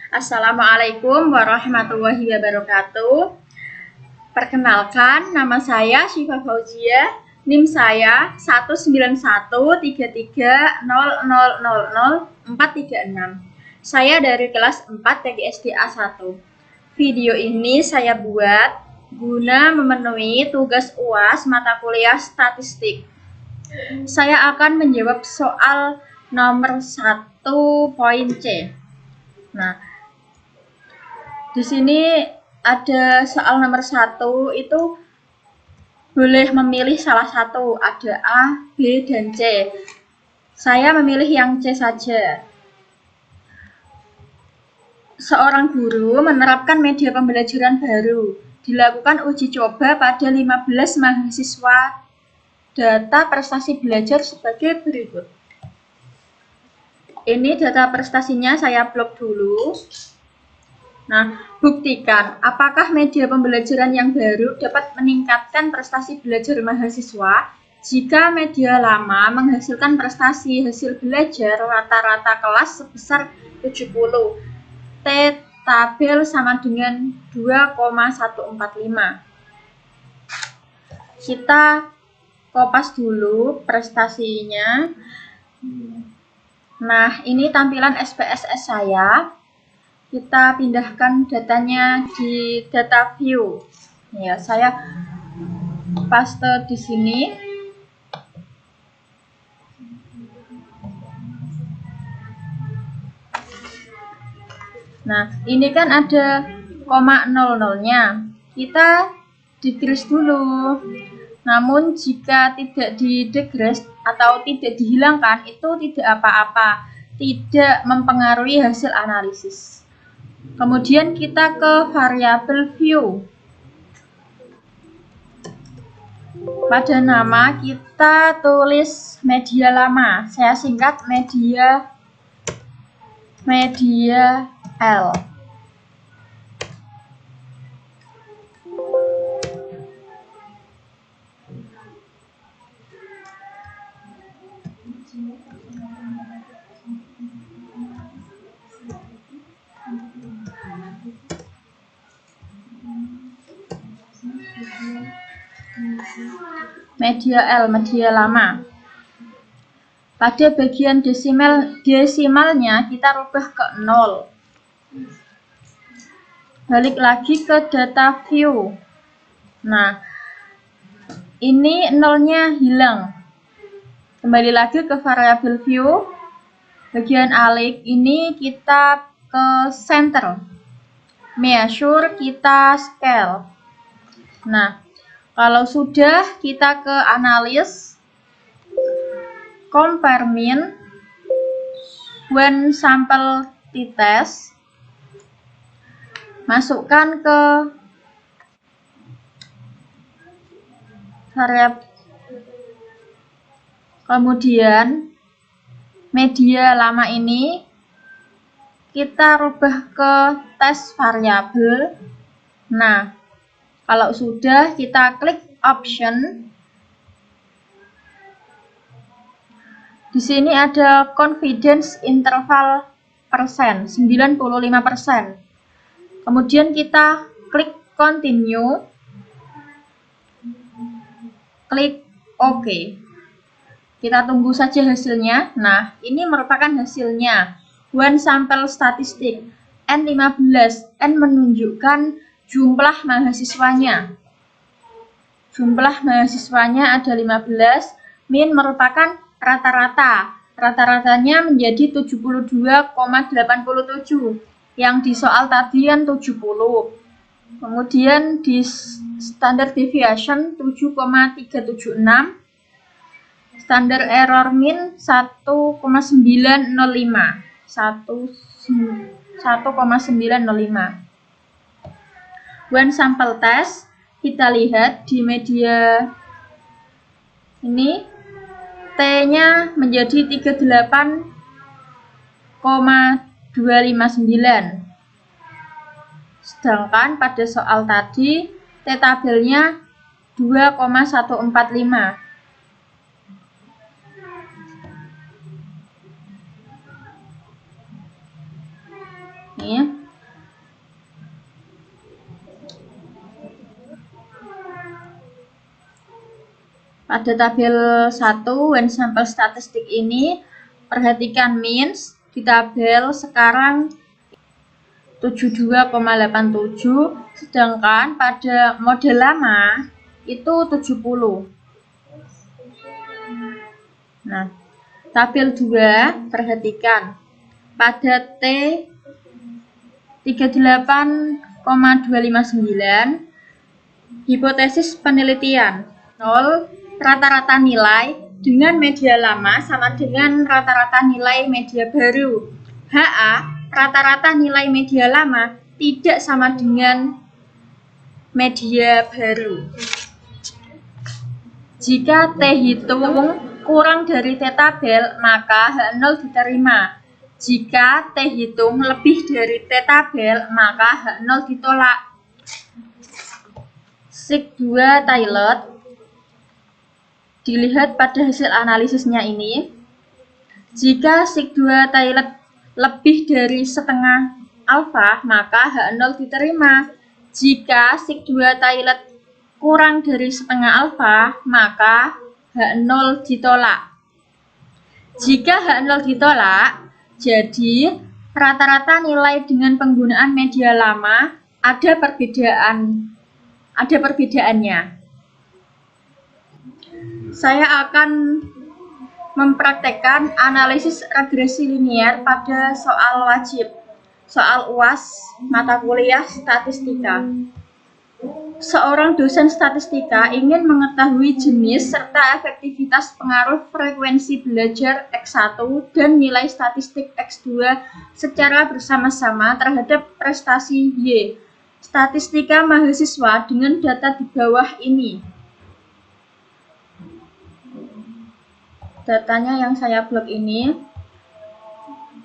Assalamualaikum warahmatullahi wabarakatuh. Perkenalkan, nama saya Syifa Fauzia, NIM saya 1913300000436. Saya dari kelas 4 TGSD A1. Video ini saya buat guna memenuhi tugas UAS mata kuliah statistik. Saya akan menjawab soal nomor 1.C. Nah, di sini ada soal nomor 1 itu boleh memilih salah satu, ada A, B, dan C. Saya memilih yang C saja. Seorang guru menerapkan media pembelajaran baru. Dilakukan uji coba pada 15 mahasiswa. Data prestasi belajar sebagai berikut. Ini data prestasinya saya blok dulu. Nah, buktikan apakah media pembelajaran yang baru dapat meningkatkan prestasi belajar mahasiswa jika media lama menghasilkan prestasi hasil belajar rata-rata kelas sebesar 70. T tabel sama dengan 2,145. Kita kopas dulu prestasinya. Nah, ini tampilan SPSS saya. Kita pindahkan datanya di data view. Ya, saya paste di sini. Nah, ini kan ada koma 00-nya. Kita degrees dulu. Namun jika tidak didegrees atau tidak dihilangkan, itu tidak apa-apa, tidak mempengaruhi hasil analisis. Kemudian kita ke variabel view. Pada nama kita tulis media lama. Saya singkat media L. Media L, media lama. Pada bagian desimalnya kita rubah ke 0. Balik lagi ke data view. Nah, ini 0-nya hilang. Kembali lagi ke variabel view. Bagian alik ini kita ke center. Measure kita scale. Nah, kalau sudah kita ke analis, compare mean when sample t-test, masukkan ke variabel, kemudian media lama ini kita rubah ke tes variabel. Nah, kalau sudah kita klik option. Di sini ada confidence interval persen, 95%. Kemudian kita klik continue. Klik OK. Kita tunggu saja hasilnya. Nah, ini merupakan hasilnya. One sample statistik N15. N menunjukkan jumlah mahasiswanya. Jumlah mahasiswanya ada 15. Min merupakan rata-rata. Rata-ratanya menjadi 72,87. Yang di soal tadi kan 70. Kemudian di standard deviation 7,376. Standar error min 1,905. 1,905. One sample test, kita lihat di media ini T-nya menjadi 38,259. Sedangkan pada soal tadi T tabelnya 2,145. Ini Pada tabel 1 when sample statistik ini, perhatikan means di tabel sekarang 72,87, sedangkan pada model lama itu 70. Nah, tabel 2 perhatikan pada T 38,259 hipotesis penelitian 0 rata-rata nilai dengan media lama sama dengan rata-rata nilai media baru. HA rata-rata nilai media lama tidak sama dengan media baru. Jika T hitung kurang dari T tabel, maka H0 diterima. Jika T hitung lebih dari T tabel, maka H0 ditolak. Sig2 Taylor dilihat pada hasil analisisnya ini. Jika Sig2 Taylor lebih dari setengah alfa, maka H0 diterima. Jika Sig2 Taylor kurang dari setengah alfa, maka H0 ditolak. Jika H0 ditolak, jadi rata-rata nilai dengan penggunaan media lama ada perbedaannya. Saya akan mempraktekkan analisis regresi linear pada soal wajib, soal UAS mata kuliah statistika. Seorang dosen statistika ingin mengetahui jenis serta efektivitas pengaruh frekuensi belajar X1 dan nilai statistik X2 secara bersama-sama terhadap prestasi Y. Statistika mahasiswa dengan data di bawah ini. Datanya yang saya blok ini.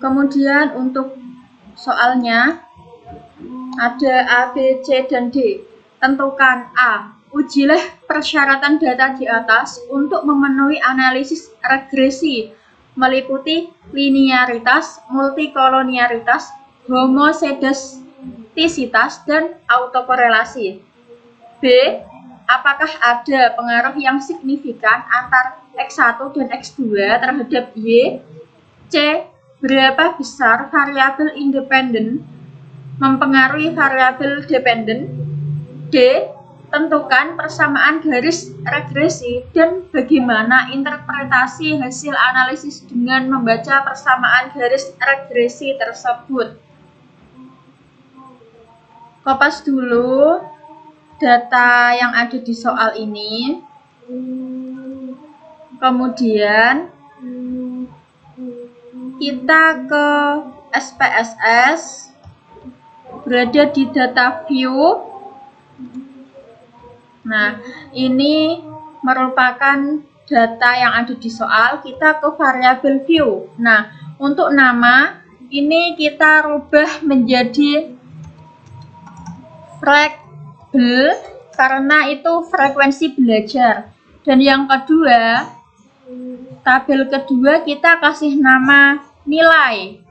Kemudian untuk soalnya ada A, B, C, dan D. Tentukan A. Ujilah persyaratan data di atas untuk memenuhi analisis regresi meliputi linearitas, multikoloniaritas, homosedastisitas, dan autokorelasi. B. Apakah ada pengaruh yang signifikan antar X1 dan X2 terhadap Y? C. Berapa besar variabel independen mempengaruhi variabel dependen? D. Tentukan persamaan garis regresi dan bagaimana interpretasi hasil analisis dengan membaca persamaan garis regresi tersebut. Kopas dulu data yang ada di soal ini. Kemudian kita ke SPSS, berada di data view. Nah, ini merupakan data yang ada di soal. Kita ke variabel view. Nah, untuk nama ini kita rubah menjadi frekuensi karena itu frekuensi belajar. Dan yang kedua, tabel kedua kita kasih nama nilai.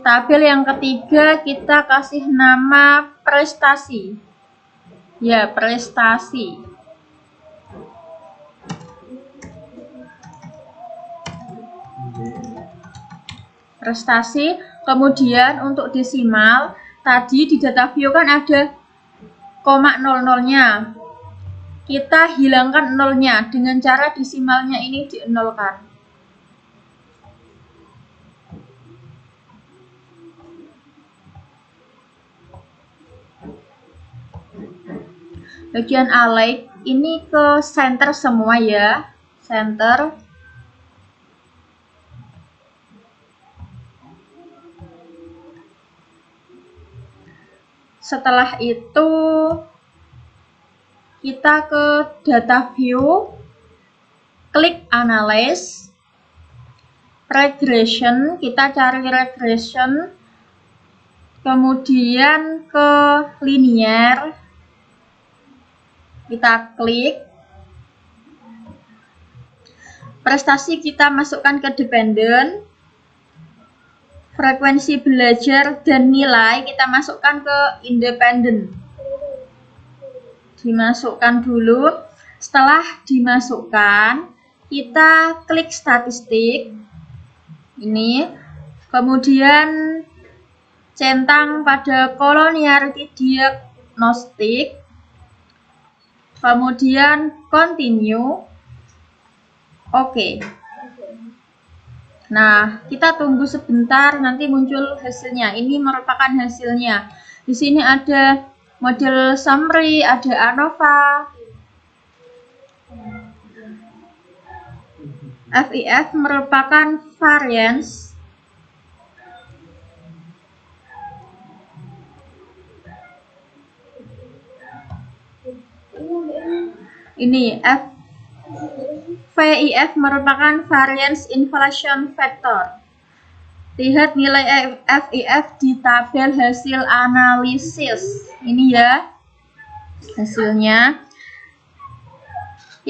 Tabel yang ketiga kita kasih nama prestasi. Ya, prestasi. Kemudian untuk desimal, tadi di data view kan ada koma 00-nya. Kita hilangkan nolnya dengan cara desimalnya ini dienolkan. Bagian alike ini ke center semua ya, center. Setelah itu kita ke data view, klik analyze, regression, kita cari regression, kemudian ke linear, kita klik, prestasi kita masukkan ke dependent, frekuensi belajar dan nilai kita masukkan ke independent. dimasukkan dulu. Setelah dimasukkan, kita klik statistik ini, kemudian centang pada collinearity diagnostic, kemudian continue. Oke. Nah, kita tunggu sebentar, nanti muncul hasilnya. Ini merupakan hasilnya. Di sini ada model summary, ada ANOVA, FIF merupakan variance. Ini VIF merupakan variance inflation factor. Lihat nilai FIF di tabel hasil analisis. Ini ya hasilnya.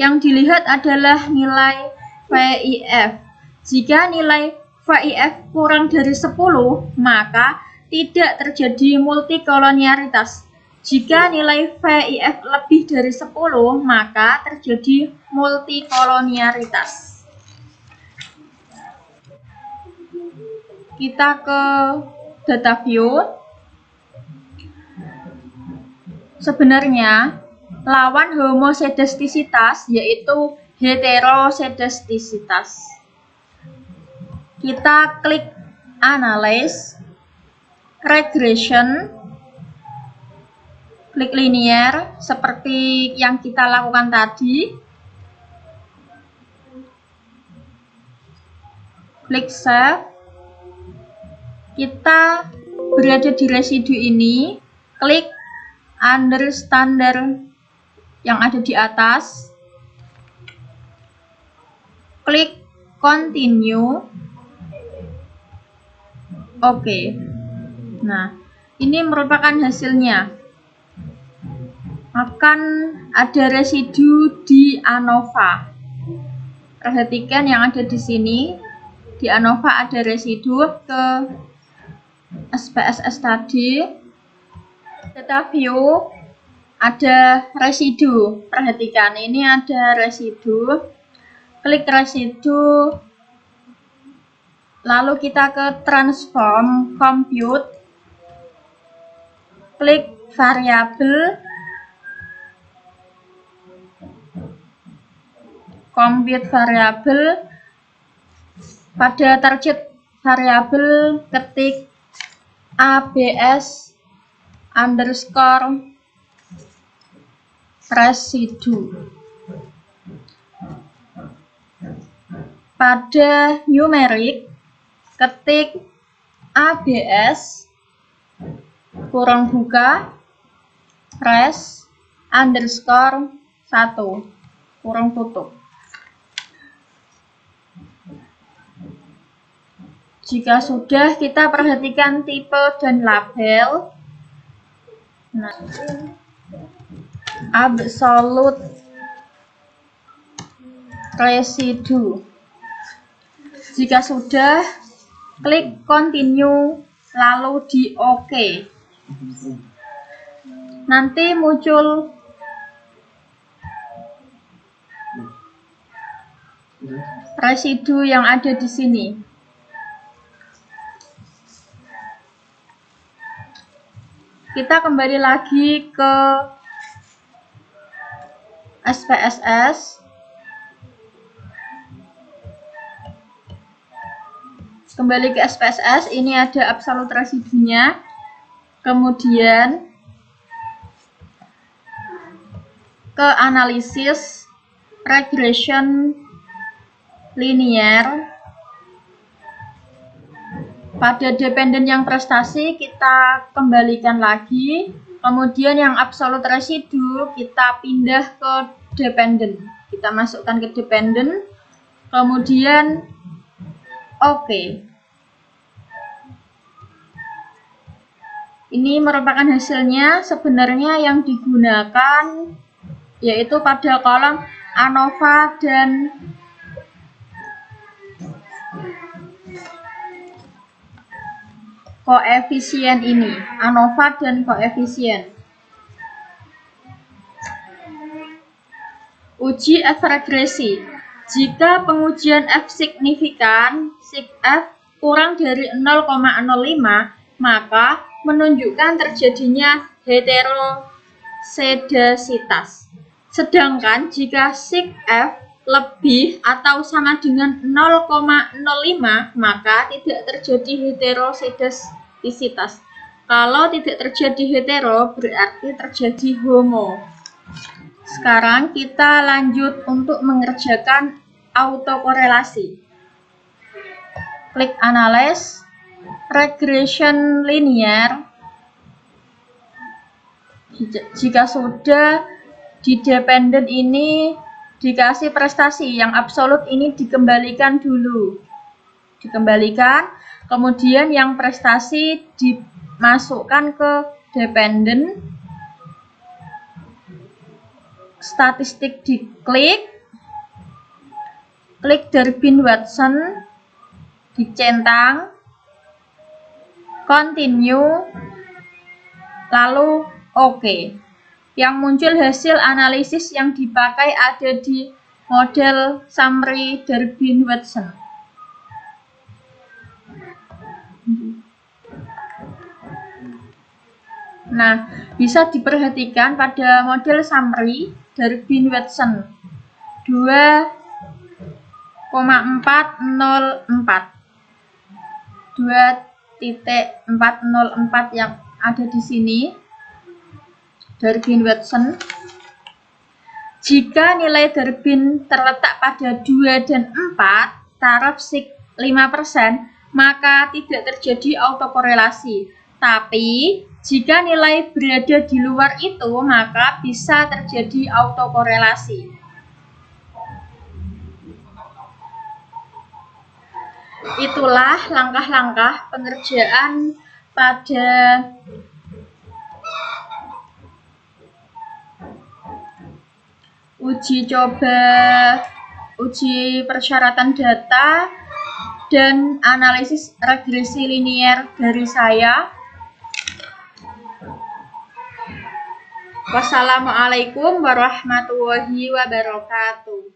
Yang dilihat adalah nilai VIF. Jika nilai VIF kurang dari 10, maka tidak terjadi multikolonialitas. Jika nilai VIF lebih dari 10, maka terjadi multikolonialitas. Kita ke data view. Sebenarnya lawan homosedastisitas yaitu heterosedastisitas. Kita klik analyze, regression, klik linear seperti yang kita lakukan tadi. Klik save. Kita berada di residu ini, klik under standard yang ada di atas, klik continue. Oke. Nah, ini merupakan hasilnya. Akan ada residu di ANOVA. Perhatikan yang ada di sini. Di ANOVA ada residu ke SPSS tadi. Data view ada residu. Perhatikan ini ada residu. Klik residu. Lalu kita ke transform compute. Klik variabel. Compute variabel. Pada target variabel ketik ABS underscore residu. Pada numeric ketik ABS kurang buka res underscore 1 kurang tutup. Jika sudah, kita perhatikan tipe dan label. Nah, absolute residue. Jika sudah, klik continue lalu di OK. Nanti muncul residu yang ada di sini. Kita kembali lagi ke SPSS. Kembali ke SPSS, ini ada absolute residunya. Kemudian ke analisis, regression linear. Pada dependen yang prestasi kita kembalikan lagi, kemudian yang absolute residu kita pindah ke dependen. Kita masukkan ke dependen, kemudian oke. Ini merupakan hasilnya. Sebenarnya yang digunakan yaitu pada kolom ANOVA dan koefisien ini, ANOVA dan koefisien. Uji F regresi. Jika pengujian F signifikan, sig F kurang dari 0,05, maka menunjukkan terjadinya heterosedasitas. Sedangkan jika sig F lebih atau sama dengan 0,05, maka tidak terjadi heterosedasitas. Kalau tidak terjadi hetero, berarti terjadi homo. Sekarang kita lanjut untuk mengerjakan autokorelasi. Klik Analyze, Regression Linear. Jika sudah, di dependent ini dikasih prestasi yang absolut ini dikembalikan dulu. Dikembalikan, kemudian yang prestasi dimasukkan ke dependent. Statistik diklik. Klik Durbin-Watson, dicentang, continue, lalu OK. Yang muncul hasil analisis yang dipakai ada di model summary Durbin-Watson. Nah, bisa diperhatikan pada model summary Durbin-Watson 2,404 yang ada di sini Durbin-Watson. Jika nilai Durbin terletak pada 2 dan 4, taraf sig 5%, maka tidak terjadi autokorelasi. Tapi jika nilai berada di luar itu, maka bisa terjadi autokorelasi. Itulah langkah-langkah pengerjaan pada uji coba, uji persyaratan data, dan analisis regresi linier dari saya. Wassalamualaikum warahmatullahi wabarakatuh.